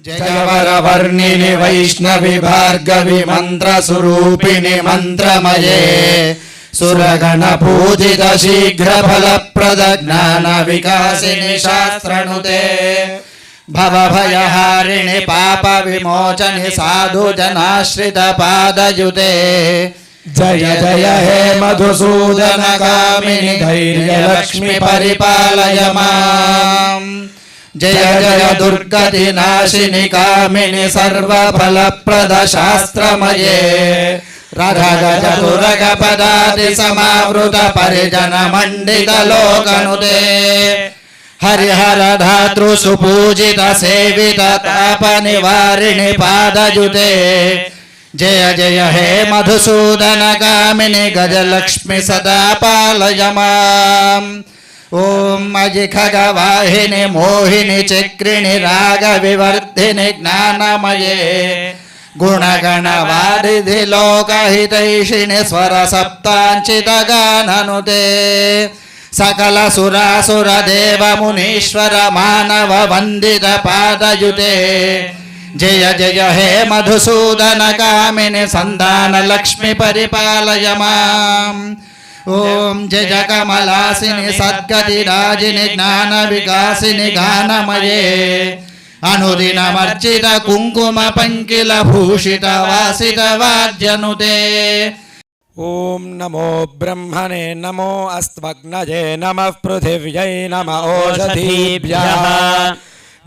जयवरवर्णिनि वैष्णवि भार्गवि मन्त्रस्वरूपिणि मन्त्रमये सुरगण पूजित शीघ्रफलप्रद ज्ञान विकासिनि शास्त्रनुते भवभयहारिणि पाप विमोचनि साधु जनाश्रित पादयुते जय जय हे मधुसूदन कामिनि धैर्य लक्ष्मी परिपालय माम् जय जय दुर्गति नाशिनि कामिनि सर्वफलप्रद शास्त्रमये रघग चतुरग पदाति समावृत परिजन मंडित लोकनुते हरिहर धातृ सुपूजित सेवित ताप निवारिणि पादयुते जय जय हे मधुसूदन कामिनि गजलक्ष्मी सदा पालय माम् ओम अजिखगवाहिनि मोहिनि चक्रिणि राग विवर्धिनि ज्ञानमये गुणगण वारिधि लोकहितैषिणि स्वर सप्तांचित गाननुते सकल सुरासुर देव मुनीश्वर मानव वंदित पादयुते जय जय हे मधुसूदन कामिनि संधान लक्ष्मी परिपालय माम् ओम जय जय कमलासिनि सद्गति राजिनि ज्ञान विकासिनि गानमये अनुदिनमर्चित कुंकुम पंकिल भूषित वासित वाद्यनुते ओम नमो ब्रह्मणे नमो अस्त्वग्नये नमः पृथिव्यै नमः ओषधीभ्यः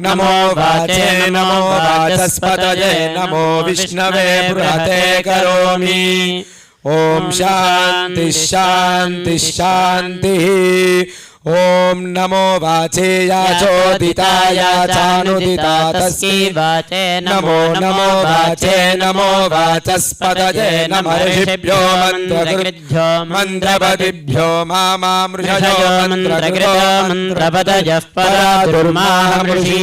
नमो वाचे नमो वाचस्पतये नमो विष्णवे बृहते करोमि ओम शांति शांति शांति ओम नमो वाचे याचोदिताय चानुदिता तस्मै वाचे नमो नमो वाचे नमो वाचस्पतये नमः ऋषिभ्यो मन्त्रकृभ्यो मन्त्रपतिभ्यो मामामृषयो मन्त्रकृतो मन्त्रपतयः परा दुर्माहमृषि